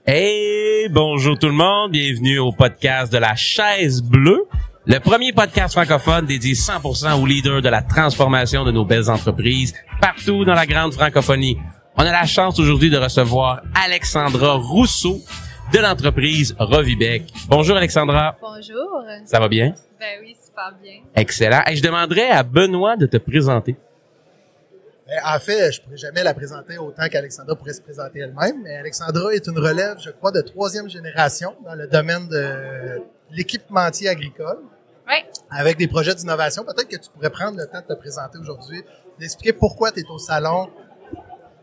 Hey, bonjour tout le monde, bienvenue au podcast de la Chaise Bleue, le premier podcast francophone dédié 100% aux leaders de la transformation de nos belles entreprises partout dans la grande francophonie. On a la chance aujourd'hui de recevoir Alexandra Rousseau de l'entreprise Rovibec. Bonjour Alexandra. Bonjour. Ça va bien? Ben oui, super bien. Excellent. Et je demanderais à Benoît de te présenter. En fait, je ne pourrais jamais la présenter autant qu'Alexandra pourrait se présenter elle-même, mais Alexandra est une relève, je crois, de 3e génération dans le domaine de l'équipementier agricole. Oui. Avec des projets d'innovation. Peut-être que tu pourrais prendre le temps de te présenter aujourd'hui, d'expliquer pourquoi tu es au salon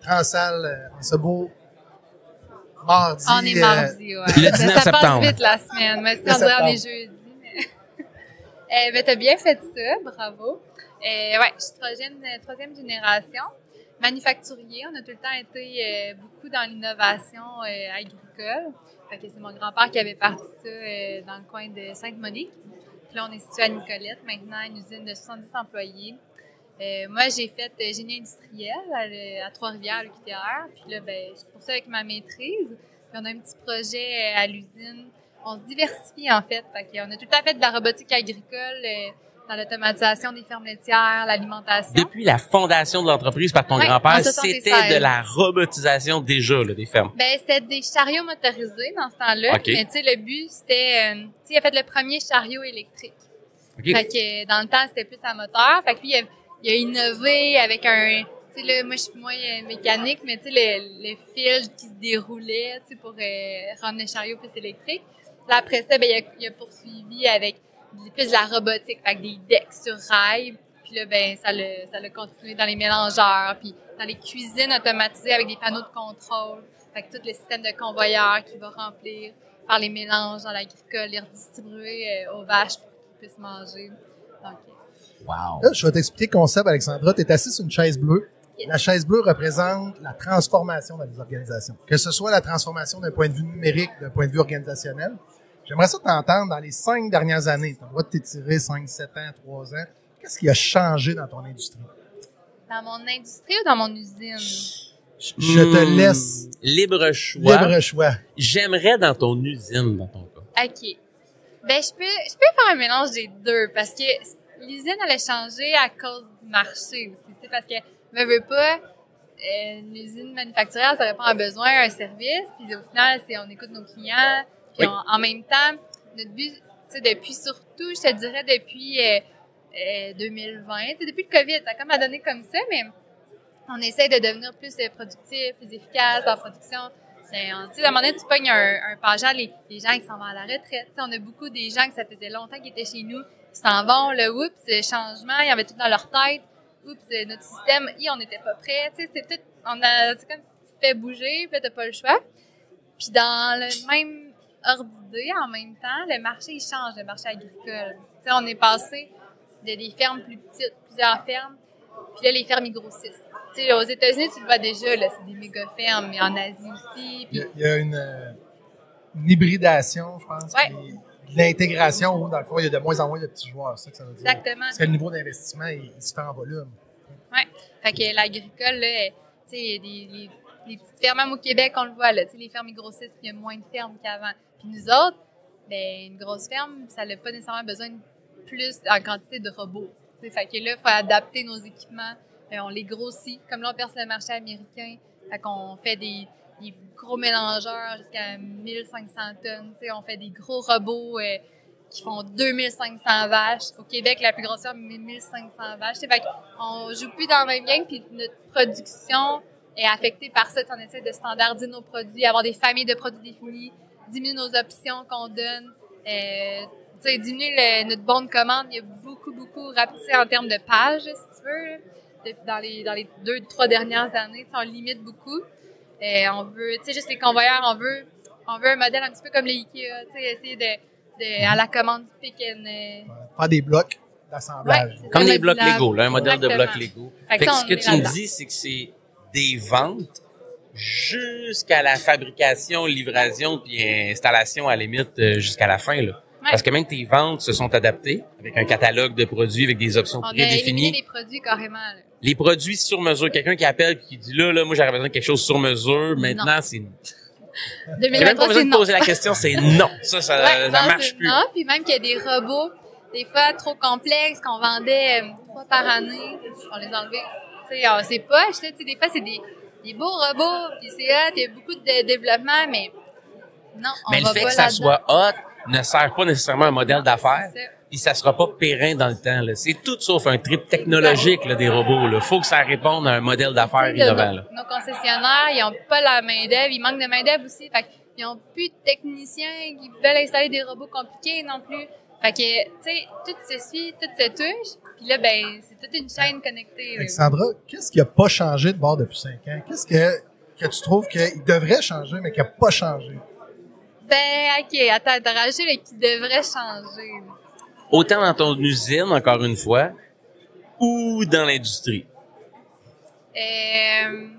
Transal en ce beau mardi. On est mardi, ouais. Le 19 ça septembre. passe vite la semaine. Mais si on dirait on est jeudi. Mais t'as bien fait ça, bravo. Ouais, je suis troisième génération. Manufacturier, on a tout le temps été beaucoup dans l'innovation agricole. Fait que c'est mon grand-père qui avait parti ça dans le coin de Sainte-Monique. Puis là, on est situé à Nicolette, maintenant une usine de 70 employés. Moi, j'ai fait génie industriel à Trois-Rivières, à l'UQTR. Puis là, je poursuis avec ma maîtrise. Puis on a un petit projet à l'usine. On se diversifie, en fait. Fait qu'on a tout le temps fait de la robotique agricole dans l'automatisation des fermes laitières, l'alimentation. Depuis la fondation de l'entreprise par ton grand-père, c'était de la robotisation déjà là, des fermes. C'était des chariots motorisés dans ce temps-là. Okay. Mais tu sais, le but, c'était... il a fait le premier chariot électrique. Okay. Fait que dans le temps, c'était plus à moteur. Fait que lui, il a innové avec un... Tu sais, là, moi, je suis moins mécanique, mais tu sais, le fil qui se déroulait, tu sais, pour rendre le chariot plus électrique. Là, après ça, il a poursuivi avec plus de la robotique, fait que des decks sur rail. Puis là, ça l'a continué dans les mélangeurs, puis dans les cuisines automatisées avec des panneaux de contrôle. Fait que tout le système de convoyeur qui va remplir, faire les mélanges dans l'agricole, les redistribuer aux vaches pour qu'ils puissent manger. Donc, wow. Là, je vais t'expliquer le concept, Alexandra. Tu es assise sur une chaise bleue. Yes. La chaise bleue représente la transformation dans les organisations. Que ce soit la transformation d'un point de vue numérique, d'un point de vue organisationnel. J'aimerais ça t'entendre dans les 5 dernières années. Tu as le droit de t'étirer 5, 7 ans, 3 ans. Qu'est-ce qui a changé dans ton industrie? dans mon industrie ou dans mon usine? Je te laisse. Libre choix. Libre choix. J'aimerais dans ton usine, dans ton cas. OK. Je peux faire un mélange des deux parce que l'usine, elle a changé à cause du marché aussi. Tu sais, parce que, veux pas, l'usine manufacturière, ça répond à un besoin, à un service. Puis au final, on écoute nos clients. Puis Oui. en même temps, notre but, tu sais, depuis surtout, je te dirais depuis 2020, tu sais, depuis le COVID, ça a comme à donner comme ça, mais on essaie de devenir plus productif, plus efficace dans la production. Tu sais, à un moment donné, tu pognes un pageant, les gens qui s'en vont à la retraite. Tu sais, on a beaucoup des gens que ça faisait longtemps qu'ils étaient chez nous, qui s'en vont, oups, changement, ils avaient tout dans leur tête. Oups, notre système, on n'était pas prêt. Tu sais, c'est comme si tu te fais bouger, puis là, t'as pas le choix. Puis dans le même ordre d'idée, en même temps, le marché, il change, le marché agricole. Tu sais, on est passé de des fermes plus petites, plusieurs fermes, puis là, les fermes, ils grossissent. Tu sais, aux États-Unis, tu le vois déjà, là, c'est des méga fermes, mais en Asie aussi. Puis... Il y a une hybridation, je pense. Ouais. Puis de l'intégration où, dans le fond, il y a de moins en moins de petits joueurs. C'est ça que ça veut dire. Exactement. Parce que le niveau d'investissement, il se fait en volume. Ouais. Fait que l'agricole, là, tu sais, les petites fermes, même au Québec, on le voit, là, tu sais, les fermes, ils grossissent, puis il y a moins de fermes qu'avant. Puis nous autres, une grosse ferme, ça n'a pas nécessairement besoin de plus en quantité de robots. Tu sais, fait que là, il faut adapter nos équipements. On les grossit. Comme là, on perce le marché américain. Fait qu'on fait des gros mélangeurs jusqu'à 1500 tonnes. Tu sais, on fait des gros robots qui font 2500 vaches. Au Québec, la plus grosse ferme, 1500 vaches. Tu sais, fait qu'on joue plus dans le même game, puis notre production est affectée par ça. On essaie de standardiser nos produits, avoir des familles de produits définis, diminuer nos options qu'on donne, diminuer notre bon de commande. Il y a beaucoup rapetissé en termes de pages, si tu veux. Dans les 2-3 dernières années, on limite beaucoup. On veut, tu sais, juste les convoyeurs, on veut un modèle un petit peu comme les IKEA, tu sais, essayer de à la commande pick and... Faire des blocs d'assemblage. Ouais, Comme des blocs Lego, là, un modèle de Exactement. blocs Lego. Fait Fait que que ça, ce que on est tu me là-dedans. dis, c'est que c'est des ventes jusqu'à la fabrication, livraison, puis installation à la limite jusqu'à la fin, là. Ouais. Parce que même tes ventes se sont adaptées avec un catalogue de produits avec des options On a éliminé prédéfinies. les produits carrément, là. Les produits sur mesure. Quelqu'un qui appelle et qui dit là, moi, j'aurais besoin de quelque chose sur mesure. Maintenant, c'est J'ai même pas 2023, besoin c'est de non. poser la question, c'est non. Ça Ouais, non, marche c'est plus. non. Puis même qu'il y a des robots, des fois trop complexes, qu'on vendait 3 par année, on les enlevait. Tu sais, c'est poche, là. Tu sais, des fois, c'est des beaux robots, puis c'est hot, il y a beaucoup de développement, mais non, on Mais le va fait pas que ça là-dedans. soit hot ne sert pas nécessairement un modèle d'affaires. C'est ça. Puis ça sera pas périn dans le temps. Là. C'est tout sauf un trip technologique là, des robots. Là. Faut que ça réponde à un modèle d'affaires innovant. Là. Nos concessionnaires, ils ont pas la main-d'œuvre, ils manquent de main-d'œuvre aussi. Fait qu'ils ont plus de techniciens qui veulent installer des robots compliqués non plus. Fait que, tu sais, tout se suit, tout se touche. Puis là, ben, c'est toute une chaîne connectée. Là. Alexandra, qu'est-ce qui a pas changé de bord depuis 5 ans? Qu'est-ce que tu trouves qu'il devrait changer, mais qui a pas changé? Ben, OK, attends, t'as rajouté le qui devrait changer. Autant dans ton usine, encore une fois, ou dans l'industrie. Je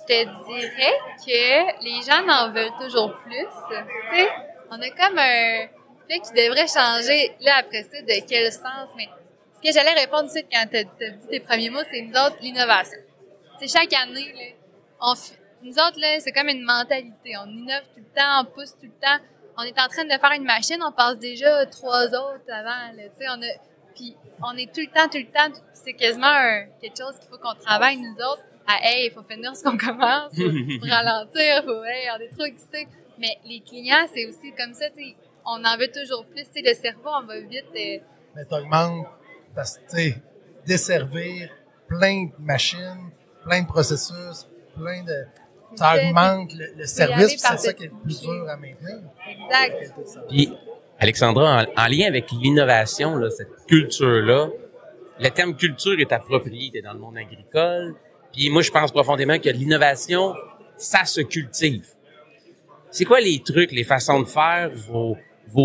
te dirais que les gens en veulent toujours plus. Tu sais, on a comme un fait qui devrait changer. Là, après ça, de quel sens? Mais ce que j'allais répondre tout de suite quand t'as dit tes premiers mots, c'est nous autres, l'innovation. Tu sais, chaque année, là, nous autres, là, c'est comme une mentalité. On innove tout le temps, on pousse tout le temps. On est en train de faire une machine, on passe déjà 3 autres avant, là. Tu sais, puis on est tout le temps, c'est quasiment quelque chose qu'il faut qu'on travaille, nous autres. Hey, il faut finir ce qu'on commence, faut ralentir, on est trop excités. Mais les clients, c'est aussi comme ça, tu sais, on en veut toujours plus, tu sais, le cerveau, on va vite. Mais t'augmentes, parce que, tu sais, desservir plein de machines, plein de processus, plein de... Ça augmente le service, puis c'est ça qui est le plus dur à maintenir. Exact. Puis, Alexandra, en lien avec l'innovation, là, cette culture-là, le terme culture est approprié, t'es dans le monde agricole. Puis moi, je pense profondément que l'innovation, ça se cultive. C'est quoi les trucs, les façons de faire, vos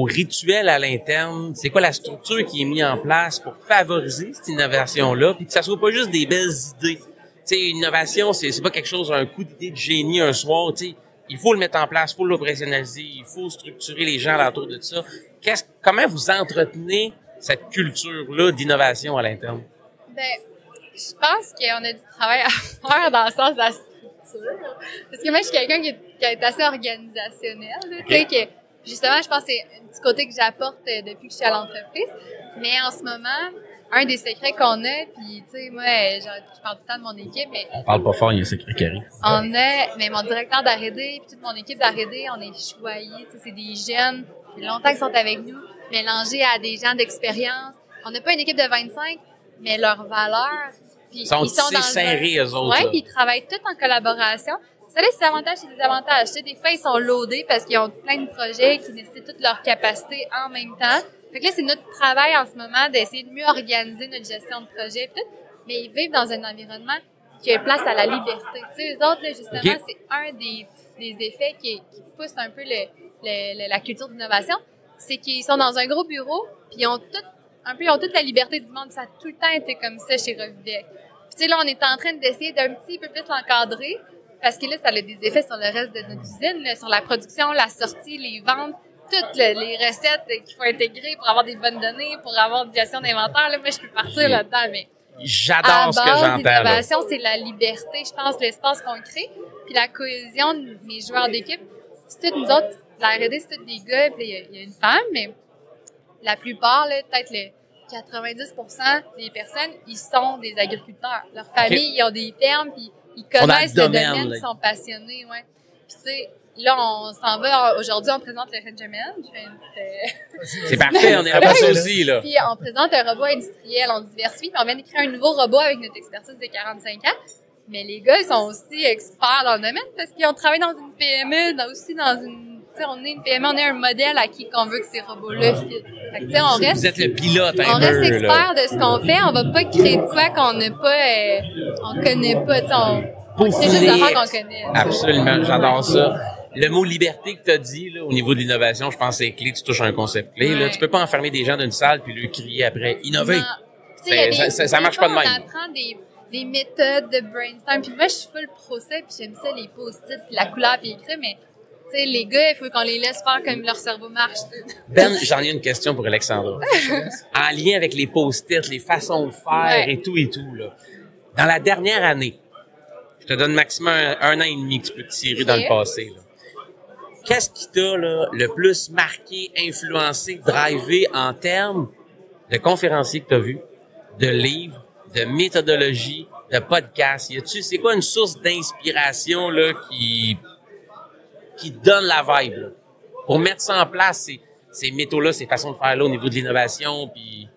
rituels à l'interne? C'est quoi la structure qui est mise en place pour favoriser cette innovation-là? Puis que ça soit pas juste des belles idées. Tu sais, innovation, c'est pas quelque chose, un coup d'idée de génie un soir. Tu sais, il faut le mettre en place, il faut l'opérationnaliser, il faut structurer les gens autour de ça. Comment vous entretenez cette culture-là d'innovation à l'interne? Ben, je pense qu'on a du travail à faire dans le sens de la structure. Parce que moi, je suis quelqu'un qui est assez organisationnel. Là, tu sais, que justement, je pense que c'est un petit côté que j'apporte depuis que je suis à l'entreprise. Mais en ce moment, un des secrets qu'on a, puis tu sais, moi, je parle tout le temps de mon équipe, mais On parle pas fort, il y a un secret qui arrive. mais mon directeur d'R&D, puis toute mon équipe d'R&D, on est choyés. Tu sais, c'est des jeunes, ça fait longtemps qu'ils sont avec nous, mélangés à des gens d'expérience. On n'a pas une équipe de 25, mais leurs valeurs, puis Ils sont dans serrés, eux autres. Ouais, là. puis ils travaillent tous en collaboration. Ça a des avantages et des avantages. Tu sais, des fois, ils sont loadés parce qu'ils ont plein de projets qui nécessitent toute leur capacité en même temps. Fait que là, c'est notre travail en ce moment d'essayer de mieux organiser notre gestion de projet, tout. Mais ils vivent dans un environnement qui a place à la liberté. Tu sais, eux autres, là, justement, Okay. c'est un des effets qui pousse un peu la culture d'innovation. C'est qu'ils sont dans un gros bureau, puis ils ont toute la liberté du monde. Ça a tout le temps été comme ça chez Revidec. Puis tu sais, là, on est en train d'essayer d'un petit peu plus l'encadrer, parce que là, ça a des effets sur le reste de notre usine, là, sur la production, la sortie, les ventes, toutes les recettes qu'il faut intégrer pour avoir des bonnes données, pour avoir une gestion d'inventaire. Là, moi, je peux partir là-dedans, mais J'adore ce que à j'entends. base, là. l'innovation, c'est la liberté, je pense, l'espace qu'on crée, puis la cohésion de mes joueurs d'équipe. C'est toutes nous autres, la R&D, c'est tous des gars, puis il y a une femme, mais la plupart, là, peut-être le 90% des personnes, ils sont des agriculteurs. Leurs familles, ils ont des fermes, puis ils connaissent le domaine, là. ils sont passionnés, ouais. Puis tu sais, là, on s'en va, aujourd'hui, on présente le Benjamin. C'est parfait, on est là ça aussi, là. Puis on présente un robot industriel, on diversifie, puis on vient d'écrire un nouveau robot avec notre expertise de 45 ans. Mais les gars, ils sont aussi experts dans le domaine parce qu'ils ont travaillé dans une PME, aussi dans une... Tu sais, on est une PME, on est un modèle à qui qu'on veut que ces robots-là fit. Fait que tu sais, on reste... Vous êtes le pilote On un peu, reste là. expert de ce qu'on fait, on va pas créer de quoi qu'on n'a pas... on connaît pas, tu sais, c'est juste des affaires qu'on connaît. Absolument, j'adore ça. Le mot liberté que tu as dit là, au niveau de l'innovation, je pense que c'est clé, tu touches un concept clé. Là. Ouais. Tu peux pas enfermer des gens dans une salle puis lui crier après « Innover ». Non. Tu sais, il y a Ça marche pas de On même. apprend des méthodes de brainstorm. Puis moi, je suis full procès, puis j'aime ça, les post-it, puis la couleur, puis écrire, mais tu sais, les gars, il faut qu'on les laisse faire comme leur cerveau marche. Ben, j'en ai une question pour Alexandra. En lien avec les post-it, les façons de faire Ouais. et tout, là. Dans la dernière année, Je te donne maximum un an et demi que tu peux te tirer dans le passé. Là. Qu'est-ce qui t'a là, le plus marqué, influencé, drivé en termes de conférenciers que tu as vus, de livres, de méthodologie, de podcasts? C'est quoi une source d'inspiration là qui te donne la vibe là, pour mettre ça en place, ces méthodes-là, ces façons de faire là au niveau de l'innovation, puis...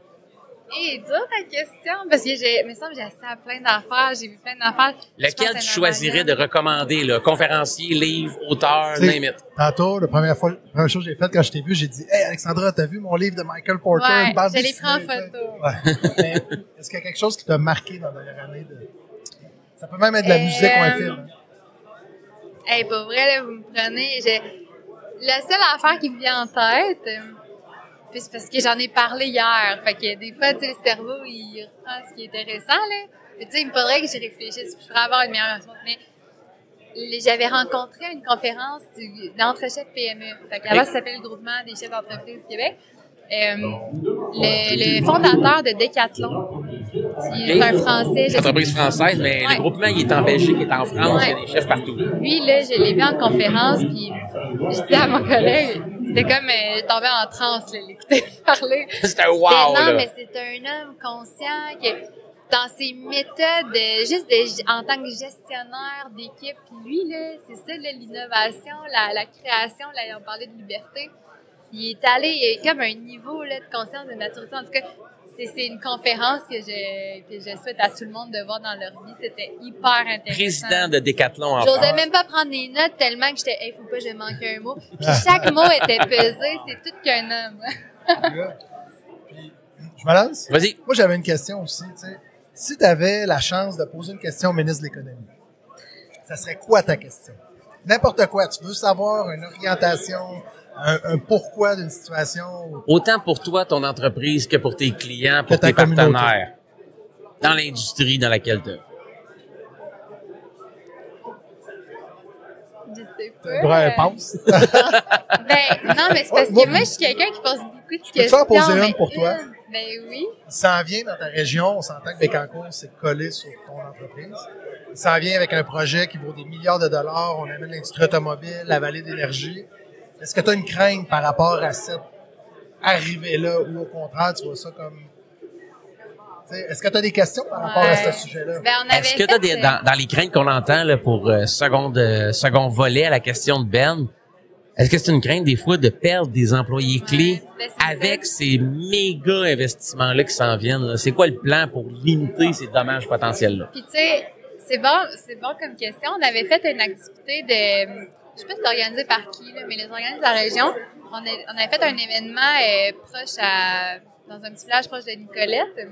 Dur ta question, parce que il me semble que j'ai assisté à plein d'affaires, j'ai vu plein d'affaires. Lequel tu choisirais de recommander, là? Conférencier, livre, auteur, name it. Tantôt, la première chose que j'ai faite quand je t'ai vu, j'ai dit « Hey, Alexandra, t'as vu mon livre de Michael Porter? » Ouais, je l'ai pris en photo. Ouais. Est-ce qu'il y a quelque chose qui t'a marqué dans la dernière année? Ça peut même être de la musique ou un film. Hey, pour vrai, là, vous me prenez. La seule affaire qui me vient en tête... Puis c'est parce que j'en ai parlé hier. Fait que des fois, tu sais, le cerveau, il reprend ce qui est intéressant, là. Mais tu sais, il me faudrait que j'y réfléchisse. Je pourrais avoir une meilleure réponse. Mais j'avais rencontré à une conférence d'entrechefs PME. Fait que là-bas, ça s'appelle le Groupement des chefs d'entreprise du Québec. Le fondateur de Decathlon, il est un Français. Entreprise française, mais le groupement, il est en Belgique, il est en France, il y a des chefs partout. Lui, là, je l'ai vu en conférence, puis je disais à mon collègue, c'était comme tombé en transe, là, l'écouter parler. C'était un wow, là. Non, mais c'est un homme conscient que dans ses méthodes, en tant que gestionnaire d'équipe, puis lui, là, c'est ça, là, l'innovation, la création, là, on parlait de liberté. Il est allé comme un niveau là, de conscience, de maturité. En tout cas, c'est une conférence que je souhaite à tout le monde de voir dans leur vie. C'était hyper intéressant. Président de Decathlon en J'osais France. même pas prendre des notes tellement que j'étais, faut pas que je manque un mot. Puis chaque mot était pesé. C'est tout qu'un homme. Puis, je me lance? Vas-y. Moi, j'avais une question aussi. Tu sais, si tu avais la chance de poser une question au ministre de l'Économie, ça serait quoi ta question? N'importe quoi. Tu veux savoir une orientation, un pourquoi d'une situation. Autant pour toi, ton entreprise, que pour tes clients, pour tes partenaires, dans l'industrie dans laquelle tu es. Je sais pas. Pense. Non, mais c'est parce que moi, je suis quelqu'un qui pose beaucoup de questions. Peux-tu en poser une pour toi? Ben oui. Il s'en vient dans ta région. On s'entend que Bécancour, c'est collé sur ton entreprise. Il s'en vient avec un projet qui vaut des milliards de dollars. On amène l'industrie automobile, la vallée d'énergie. Est-ce que tu as une crainte par rapport à cette arrivée-là ou au contraire, tu vois ça comme... Est-ce que tu as des questions par rapport à ce sujet-là? Est-ce que tu as dans les craintes qu'on entend là, pour second volet à la question de Ben, est-ce que c'est une crainte des fois de perdre des employés clés avec ces méga investissements-là qui s'en viennent? C'est quoi le plan pour limiter ces dommages potentiels-là? Puis tu sais, c'est bon comme question. On avait fait une activité de... Je sais pas si c'est organisé par qui, là, mais les organismes de la région, on avait fait un événement dans un petit village proche de Nicolette.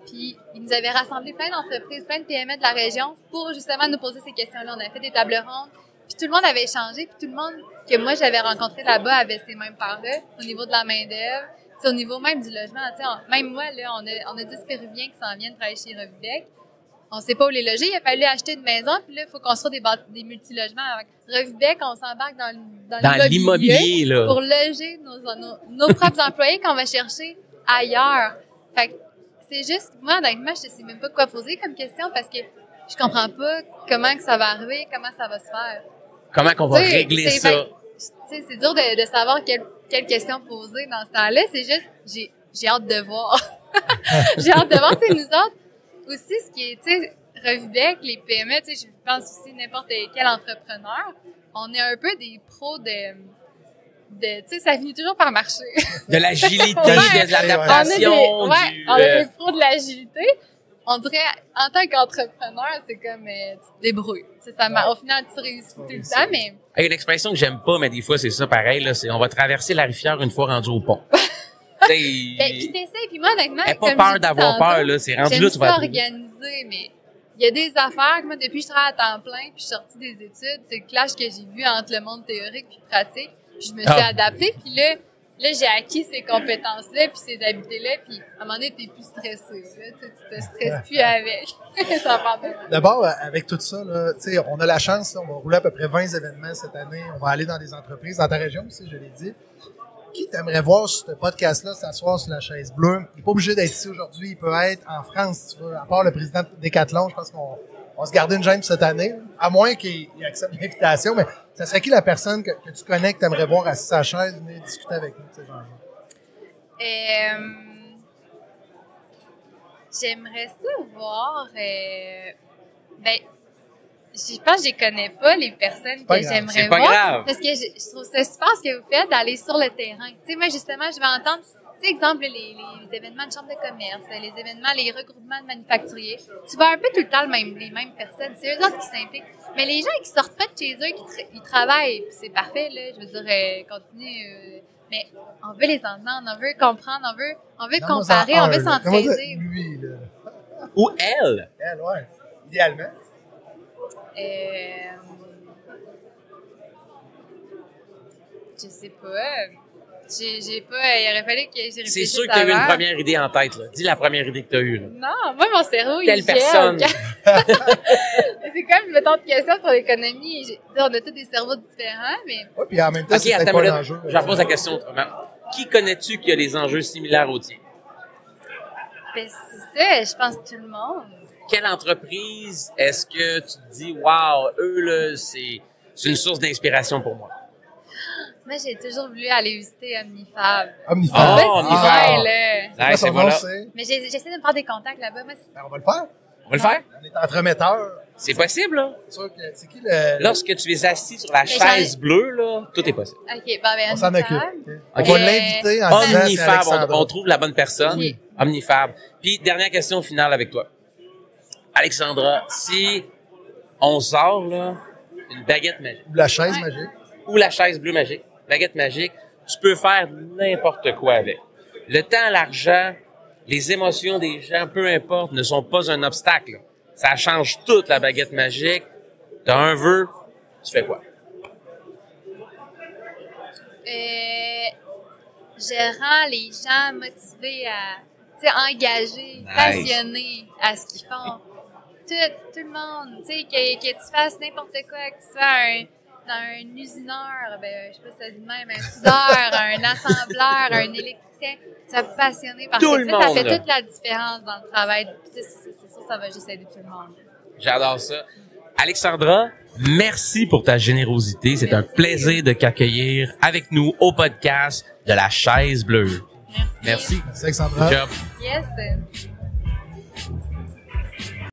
Puis, ils nous avaient rassemblé plein d'entreprises, plein de PME de la région pour justement nous poser ces questions-là. On avait fait des tables rondes. Puis, tout le monde avait échangé. Puis, tout le monde que moi, j'avais rencontré là-bas avait ces mêmes parts-là au niveau de la main-d'œuvre, au niveau même du logement. Même moi, là, on a 10 Péruviens qui s'en viennent travailler chez Revivec. On sait pas où les loger. Il a fallu acheter une maison, puis là, il faut construire des multilogements. Avec Revivec, on s'embarque dans l'immobilier là, pour loger nos propres employés qu'on va chercher ailleurs. Fait que c'est juste, moi, honnêtement, je sais même pas quoi poser comme question parce que je comprends pas comment que ça va arriver, comment ça va se faire. Comment qu'on va régler ça? C'est dur de savoir quelle question poser dans ce temps-là. C'est juste, j'ai hâte de voir. J'ai hâte de voir, tu sais, nous autres. Aussi, ce qui est, tu sais, Revivec, les PME, tu sais, je pense aussi n'importe quel entrepreneur, on est un peu des pros de tu sais, ça finit toujours par marcher. De l'agilité, de l'adaptation. On est des pros de l'agilité. On dirait, en tant qu'entrepreneur, c'est comme, tu te débrouilles. Au final, tu réussis tout le temps, mais... Il y a une expression que j'aime pas, mais des fois, c'est ça pareil, là, c'est on va traverser la rivière une fois rendu au pont. Puis t'essayes, puis moi, honnêtement, pas peur d'avoir peur, là, c'est rendu là, tu vas être organisé, mais il y a des affaires que moi, depuis que je travaille à temps plein, puis je suis sortie des études, c'est le clash que j'ai vu entre le monde théorique puis pratique, puis je me suis adaptée, puis là, j'ai acquis ces compétences-là, puis ces habiletés-là, puis à un moment donné, t'es plus stressé, là, tu te stresses plus avec. Ça part de... D'abord, avec tout ça, là, tu sais, on a la chance, là, on va rouler à peu près 20 événements cette année, on va aller dans des entreprises, dans ta région aussi, je l'ai dit. Qui t'aimerais voir sur ce podcast-là s'asseoir sur la chaise bleue? Il n'est pas obligé d'être ici aujourd'hui. Il peut être en France, si tu veux. À part le président de Decathlon, je pense qu'on On va se garder une gêne cette année, à moins qu'il accepte l'invitation, mais ça serait qui la personne que tu connais, que tu aimerais voir assis à sa chaise, venir discuter avec nous, tu sais, genre? J'aimerais ça voir... ben, je pense que je connais pas, les personnes que j'aimerais C'est pas voir. grave. Parce que je trouve ça super ce que vous faites, d'aller sur le terrain. Tu sais, moi, justement, je vais entendre, tu sais, exemple, les événements de chambre de commerce, les événements, les regroupements de manufacturiers. Tu vois un peu tout le temps les mêmes personnes. C'est eux autres qui s'impliquent. Mais les gens qui sortent pas de chez eux, ils travaillent, puis c'est parfait, là. Je veux dire, continue. Mais on veut les entendre, on veut comprendre, on veut comparer, on veut s'entraider. Lui, là. Ou elle. Elle, ouais. Idéalement. Je sais pas. J'ai pas. Il aurait fallu que j'y réfléchisse. C'est sûr que tu as eu une première idée en tête, là. Dis la première idée que tu as eue, là. Non, moi, mon cerveau, Quelle il personne? C'est comme, mettons, de questions sur l'économie. On a tous des cerveaux différents, mais... Oui, puis en même temps, Ok, c'est peut-être attends, pas là, l'enjeu. je repose la question autrement. Qui connais-tu qui a des enjeux similaires aux tiens? Ben, c'est ça, je pense tout le monde. Quelle entreprise est-ce que tu te dis, wow, eux, là, c'est une source d'inspiration pour moi? Moi, j'ai toujours voulu aller visiter Omnifab. Omnifab. Oh, Omnifab. Là. Ouais, c'est voilà. Mais j'essaie de me faire des contacts là-bas. Moi, Ben, on va le faire. On va le faire? On est entremetteurs. C'est possible, là. C'est sûr que c'est qui le... Lorsque tu es assis sur la chaise bleue, là, tout est possible. OK, ben, On s'en occupe. Omnifab. On va l'inviter en disant c'est Omnifab, Alexandra. on trouve la bonne personne. Oui. Omnifab. Puis, dernière question finale avec toi. Alexandra, si on sort, là, une baguette magique, Ou la chaise Ouais. magique. ou la chaise bleue magique, baguette magique, tu peux faire n'importe quoi avec. Le temps, l'argent, les émotions des gens, peu importe, ne sont pas un obstacle. Ça change toute la baguette magique. T'as un vœu, tu fais quoi? Je rends les gens motivés engagés, Nice. passionnés à ce qu'ils font. Tout le monde, tu sais, que tu fasses n'importe quoi, que tu sois un usineur, ben, je sais pas si ça se dit de même, un soudeur, un assembleur, un électricien, tu sois passionné parce Tout que le ça monde, fait là. toute la différence dans le travail. C'est sûr, ça va juste aider tout le monde. J'adore ça. Alexandra, merci pour ta générosité. C'est un plaisir de t'accueillir avec nous au podcast de la chaise bleue. Merci. Merci, Alexandra. Good job. Yes.